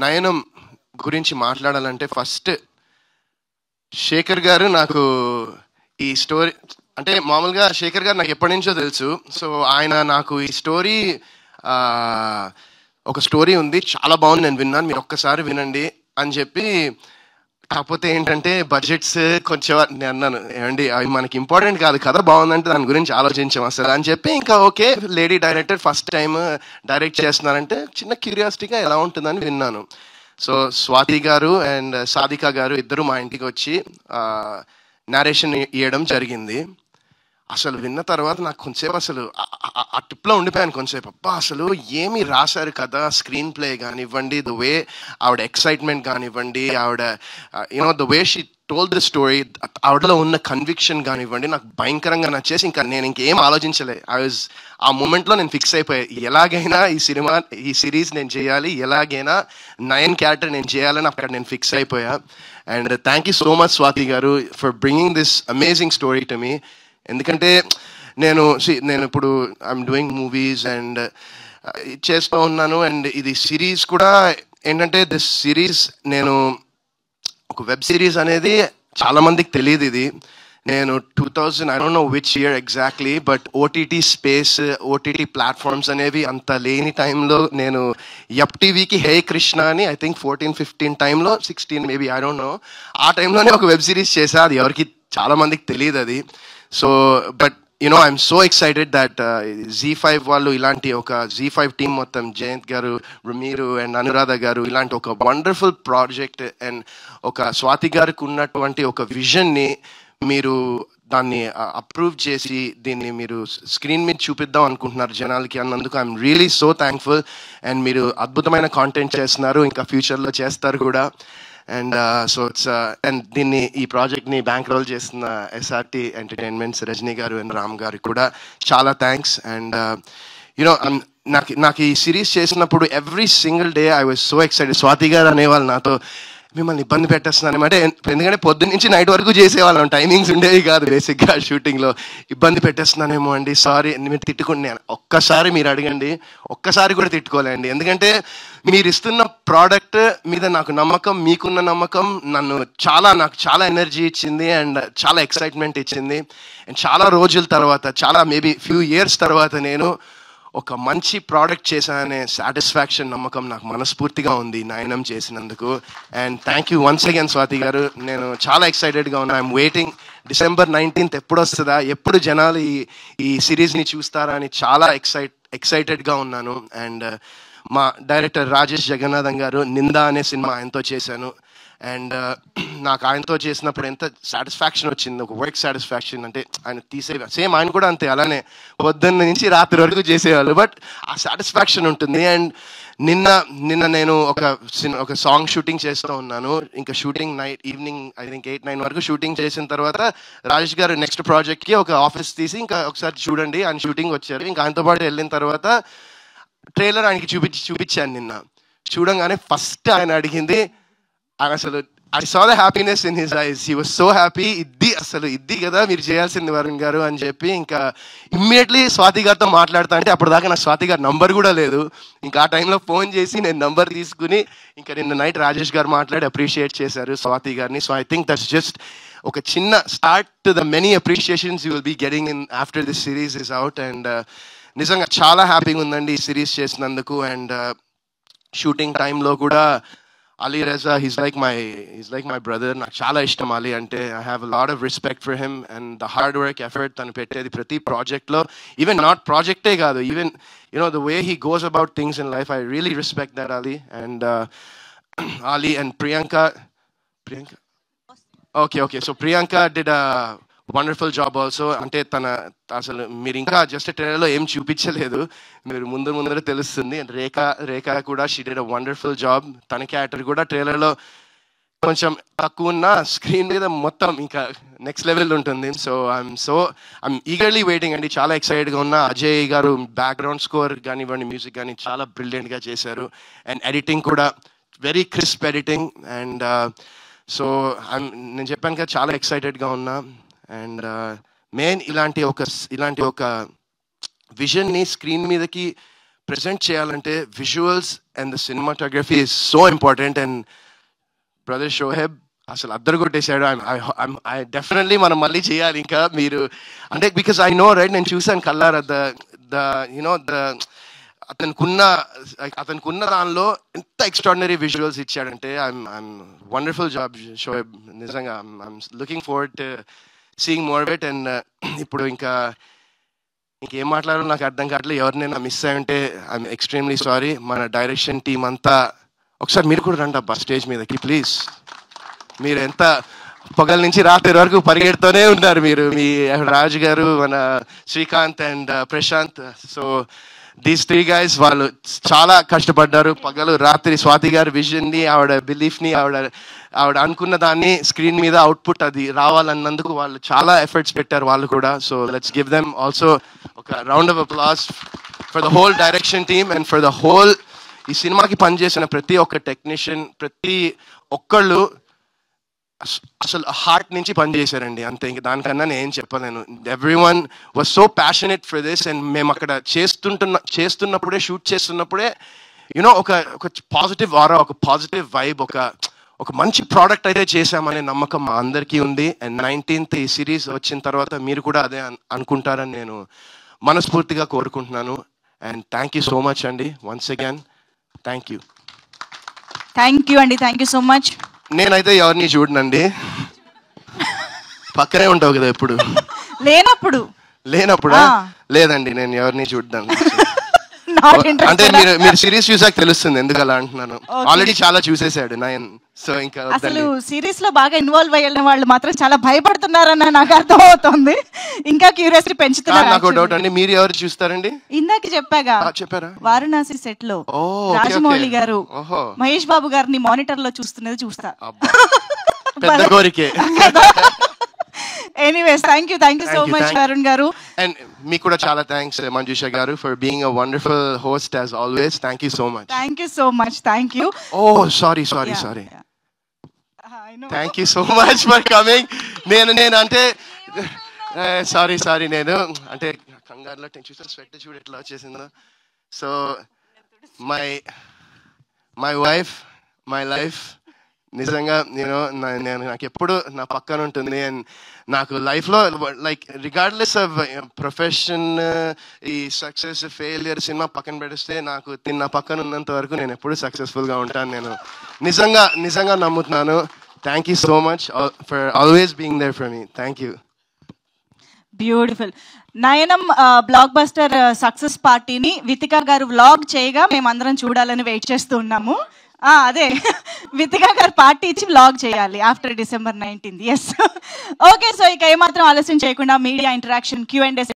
నయనం గురించి మాట్లాడాలంటే ఫస్ట్ శేఖర్ గారు నాకు ఈ స్టోరీ అంటే మామూలుగా శేఖర్ గారు నాకు ఎప్పటి నుంచో తెలుసు. సో ఆయన నాకు ఈ స్టోరీ ఒక స్టోరీ ఉంది, చాలా బాగుంది, నేను విన్నాను, మీరు ఒక్కసారి వినండి అని చెప్పి. కాకపోతే ఏంటంటే బడ్జెట్స్ కొంచెం నేను అన్నాను, ఏమండి అవి మనకి ఇంపార్టెంట్ కాదు, కథ బాగుందంటే దాని గురించి ఆలోచించాం అసలు అని చెప్పి. ఇంకా okay, lady director first time direct చేస్తున్నారంటే చిన్న క్యూరియాసిటీగా ఎలా ఉంటుందని విన్నాను. సో స్వాతి గారు అండ్ సాధిక గారు ఇద్దరు మా ఇంటికి వచ్చి నేరేషన్ ఇవ్వడం జరిగింది. అసలు విన్న తర్వాత నాకు కొంచెంసేపు అసలు ఆ ట్రిప్లో ఉండిపోయాను కొంచెంసేపు. అబ్బా అసలు ఏమి రాశారు కదా, స్క్రీన్ ప్లే కానివ్వండి, ద వే ఆవిడ ఎక్సైట్మెంట్ కానివ్వండి, ఆవిడ you know the way she told the story, ఆవిడలో ఉన్న కన్విక్షన్ కానివ్వండి, నాకు భయంకరంగా నచ్చేసి ఇంకా నేను ఇంకేం ఆలోచించలే. ఆ మూమెంట్లో నేను ఫిక్స్ అయిపోయా, ఎలాగైనా ఈ సిరీస్ నేను చేయాలి, ఎలాగైనా నయన్ క్యారెక్టర్ నేను చేయాలని అక్కడ నేను ఫిక్స్ అయిపోయా. And thank you so much Swathi గారు for bringing this amazing story to me. ఎందుకంటే నేను ఇప్పుడు ఐఎమ్ డూయింగ్ మూవీస్ అండ్ చేస్తూ ఉన్నాను. అండ్ ఇది సిరీస్ కూడా ఏంటంటే దిస్ సిరీస్ నేను ఒక వెబ్ సిరీస్ అనేది చాలామందికి తెలియదు. ఇది నేను 2000 I don't know which year exactly, but OTT space, OTT platforms అనేవి అంత లేని టైంలో నేను యప్ టీవీకి హే కృష్ణ అని ఐ థింక్ 14-15 టైంలో 16 మేబీ ఐ డోంట్ నో, ఆ టైంలోనే ఒక వెబ్ సిరీస్ చేశా. అది ఎవరికి చాలామందికి తెలియదు అది. So but you know I'm so excited that Z5 వాళ్ళు ఇలాంటి ఒక Z5 టీమ్ మొత్తం జయంత్ గారు, మీరు అండ్ అనురాధ గారు ఇలాంటి ఒక వండర్ఫుల్ ప్రాజెక్ట్ అండ్ ఒక స్వాతి గారికి ఉన్నటువంటి ఒక విజన్ని మీరు దాన్ని అప్రూవ్ చేసి దీన్ని మీరు స్క్రీన్ మీద చూపిద్దాం అనుకుంటున్నారు జనాలకి అన్నందుకు I'm really so thankful. And మీరు అద్భుతమైన కాంటెంట్ చేస్తున్నారు, ఇంకా ఫ్యూచర్లో చేస్తారు కూడా. అండ్ సో ఇట్స్ అండ్ దీన్ని ఈ ప్రాజెక్ట్ని బ్యాంక్ రోల్ చేస్తున్న SRT ఎంటర్టైన్మెంట్స్ రజనీ గారు అండ్ రామ్ గారికి కూడా చాలా థ్యాంక్స్. అండ్ యూనో నాకు ఈ సిరీస్ చేసినప్పుడు every single day I was so excited. Swathi గారు అనేవాళ్ళు నాతో, మిమ్మల్ని ఇబ్బంది పెట్టేస్తున్నాను అనమాట. ఎందుకంటే పొద్దున్న నుంచి నైట్ వరకు చేసేవాళ్ళం, టైమింగ్స్ ఉండేవి కాదు బేసిక్గా షూటింగ్లో. ఇబ్బంది పెట్టేస్తున్నానేమో అండి, సారీ, మీరు తిట్టుకున్నాను. ఒక్కసారి మీరు అడగండి, ఒక్కసారి కూడా తిట్టుకోలేండి. ఎందుకంటే మీరు ఇస్తున్న ప్రోడక్ట్ మీద నాకు నమ్మకం, మీకున్న నమ్మకం నాకు చాలా ఎనర్జీ ఇచ్చింది అండ్ చాలా ఎక్సైట్మెంట్ ఇచ్చింది. అండ్ చాలా రోజుల తర్వాత, చాలా మేబీ ఫ్యూ ఇయర్స్ తర్వాత నేను ఒక మంచి ప్రోడక్ట్ చేశాననే సాటిస్ఫాక్షన్, నమ్మకం నాకు మనస్ఫూర్తిగా ఉంది నయనం చేసినందుకు. And thank you once again Swathi గారు. నేను చాలా ఎక్సైటెడ్గా ఉన్నా. ఐఎమ్ వెయిటింగ్ December 19th ఎప్పుడు వస్తుందా, ఎప్పుడు జనాలు ఈ సిరీస్ని చూస్తారా అని చాలా ఎక్సైటెడ్గా ఉన్నాను. అండ్ మా డైరెక్టర్ రాజేష్ జగన్నాథన్ గారు, నిందా అనే సినిమా ఆయనతో చేశాను. అండ్ నాకు ఆయనతో చేసినప్పుడు ఎంత సాటిస్ఫాక్షన్ వచ్చింది, ఒక వర్క్ సాటిస్ఫాక్షన్. అంటే ఆయన సేమ్ ఆయన కూడా అంతే, అలానే పొద్దున్న నుంచి రాత్రి వరకు చేసేవాళ్ళు, బట్ ఆ సాటిస్ఫాక్షన్ ఉంటుంది. అండ్ నిన్న నేను ఒక సాంగ్ షూటింగ్ చేస్తూ ఉన్నాను. ఇంకా షూటింగ్ ఈవినింగ్ ఐ థింక్ 8-9 వరకు షూటింగ్ చేసిన తర్వాత రాజేష్ గారు నెక్స్ట్ ప్రాజెక్ట్కి ఒక ఆఫీస్ తీసి ఇంకా ఒకసారి చూడండి ఆయన షూటింగ్ వచ్చారు. ఇంకా ఆయనతో పాటు వెళ్ళిన తర్వాత ట్రైలర్ ఆయనకి చూపించాను. నిన్న చూడంగానే ఫస్ట్ ఆయన అడిగింది, అసలు I saw the happiness in his eyes. He was so happy. ఇది కదా మీరు చేయాల్సింది వరుణ్ గారు అని చెప్పి ఇంకా ఇమ్మీడియట్లీ స్వాతి గారితో మాట్లాడతా అంటే అప్పటిదాకా నాకు స్వాతి గారి నంబర్ కూడా లేదు. ఇంకా ఆ టైంలో ఫోన్ చేసి నేను నంబర్ తీసుకుని ఇంకా నిన్న నైట్ రాజేష్ గారు మాట్లాడి అప్రిషియేట్ చేశారు స్వాతి గారిని. So I think that's just ఒక చిన్న start to the many appreciations you will be getting in after this series is out. And నిజంగా చాలా హ్యాపీగా ఉందండి ఈ సిరీస్ చేసినందుకు. అండ్ షూటింగ్ టైంలో కూడా Ali Reza, he's like my brother. నాకు చాలా ఇష్టం Ali అంటే. I have a lot of respect for him and the hard work, effort తను పెట్టేది ప్రతి ప్రాజెక్ట్లో. ఈవెన్ నాట్ ప్రాజెక్టే కాదు, even the way he goes about things in life, I really respect that Ali. And Ali and Priyanka. Okay. So Priyanka did a wonderful job also. అంటే అసలు మీరు ఇంకా just ట్రైలర్లో ఏం చూపించలేదు, మీరు ముందర తెలుస్తుంది. అండ్ రేఖ కూడా she did a wonderful job. తన క్యారెక్టర్ కూడా ట్రైలర్లో కొంచెం తక్కువ ఉన్న స్క్రీన్ మీద మొత్తం ఇంకా నెక్స్ట్ లెవెల్ ఉంటుంది. సో ఐఎమ్ ఈగర్లీ వెయిటింగ్ అండి, చాలా ఎక్సైటెడ్గా ఉన్నా. అజయ్ గారు బ్యాక్గ్రౌండ్ స్కోర్ కానివ్వండి, మ్యూజిక్ కానీ చాలా బ్రిలియంట్గా చేశారు. అండ్ ఎడిటింగ్ కూడా very crisp editing. And so నేను చెప్పాను కదా చాలా ఎక్సైటెడ్గా ఉన్నా. అండ్ మెయిన్ ఇలాంటి ఒక విజన్ని స్క్రీన్ మీదకి ప్రెజెంట్ చేయాలంటే visuals and the cinematography is so important. And brother Shoheb అసలు అద్దరు కొట్టేశాడు. ఐ డెఫినెట్లీ మనం మళ్ళీ చేయాలి ఇంకా. మీరు అంటే బికాస్ ఐ నో రైట్, నేను చూసాను కల్లారా అతనుకున్న దానిలో ఎంత ఎక్స్ట్రాడినరీ విజువల్స్ ఇచ్చాడంటే ఐఎమ్ వండర్ఫుల్ జాబ్ షోహెబ్, నిజంగా I'm looking forward to seeing more of it. And ఇప్పుడు ఇంకేం మాట్లాడాలో నాకు అర్థం కావట్లేదు. ఎవరినైనా మిస్ అయి ఉంటే ఐఎమ్ ఎక్స్ట్రీమ్లీ సారీ. మన డైరెక్షన్ టీం అంతా ఒకసారి మీరు కూడా రండి అబ్బా స్టేజ్ మీదకి ప్లీజ్. మీరు ఎంత పగల నుంచి రాత్రి వరకు పరిగెడుతూనే ఉన్నారు మీరు, మీ రాజు గారు, మన Srikanth and Prashanth. So these 3 guys వాళ్ళు చాలా కష్టపడ్డారు పగలు రాత్రి. స్వాతి గారి విజన్ని, ఆవిడ బిలీఫ్ని, ఆవిడ అనుకున్న దాన్ని స్క్రీన్ మీద అవుట్పుట్ అది రావాలన్నందుకు వాళ్ళు చాలా ఎఫర్ట్స్ పెట్టారు వాళ్ళు కూడా. So let's give them also ఒక round of applause for the whole direction team and for the whole ఈ సినిమాకి పనిచేసిన ప్రతి ఒక్క టెక్నీషియన్, ప్రతి ఒక్కళ్ళు అసలు హార్ట్ నుంచి పనిచేశారండి అంతే. ఇంక దానికన్నా నేను ఏం చెప్పలేను. Everyone was so passionate for this. And మేము అక్కడ చేస్తున్నప్పుడే, షూట్ చేస్తున్నప్పుడే యూనో ఒక పాజిటివ్ ఆరా, ఒక పాజిటివ్ వైబ్, ఒక మంచి ప్రోడక్ట్ అయితే చేశామనే నమ్మకం మా అందరికీ ఉంది. అండ్ 19th ఈ సిరీస్ వచ్చిన తర్వాత మీరు కూడా అదే అనుకుంటారని నేను మనస్ఫూర్తిగా కోరుకుంటున్నాను. And thank you so much అండి once again. Thank you. Thank you అండి, థ్యాంక్ యూ సో మచ్. నేనైతే ఎవరిని చూడనండి, పక్కనే ఉంటావు కదా ఎప్పుడు. లేనప్పుడా? లేదండి, నేను ఎవరిని చూడ్డాను. అంటే మీరు సిరీస్ చూసాక తెలుస్తుంది ఎందుకు అలా అంటున్నాను. ఆల్రెడీ చాలా చూసేసాడు నయన్. సో ఇంకా అసలు సిరీస్ లో బాగా ఇన్వాల్వ్ అయ్యిన వాళ్ళు మాత్రం చాలా భయపడుతున్నారన్న నాకు అర్థం అవుతుంది. ఇంకా క్యూరియాసిటీ పెంచుతున్నారు. నాకు డౌట్ అండి, మీరు ఎవరు చూస్తారండి? ఇందాక చెప్పారా, వారణాసి సెట్ లో రాజమౌళి గారు మహేష్ బాబు గారిని మానిటర్ లో చూస్తున్నది చూస్తా. పెద్ద కోరికే. Anyways, thank you so much Varun garu. And meeku kuda chala thanks Manjusha garu for being a wonderful host as always. Thank you so much. Thank you. Oh, sorry. Yeah. I know. Thank you so much for coming. నేను అంటే sorry నేను అంటే కంగారులో చూసారు sweat చూడు ఎట్లా వచ్చేసిందో. So my wife, my life నిజంగా నేను నాకు ఎప్పుడు నా పక్కన ఉంటుంది. అండ్ నాకు లైఫ్లో లైక్ రిగార్డ్లెస్ ఆఫ్ ప్రొఫెషన్, ఈ సక్సెస్ ఫెయిలియర్ సినిమా పక్కన పెడిస్తే నాకు నా పక్కన ఉన్నంత వరకు నేను ఎప్పుడు సక్సెస్ఫుల్గా ఉంటాను. నేను నిజంగా నమ్ముతున్నాను. Thank you so much for always being there for me. Thank you. Beautiful. నయనం బ్లాక్ బస్టర్ సక్సెస్ పార్టీని వితికా గారు వ్లాగ్ చేయగా మేమందరం చూడాలని వెయిట్ చేస్తూ ఉన్నాము. అదే వితికా గారు పార్టీ ఇచ్చి వ్లాగ్ చేయాలి after December 19th. Yes, okay. So ఇక ఏమాత్రం ఆలస్యం చేయకుండా మీడియా ఇంటరాక్షన్ Q&A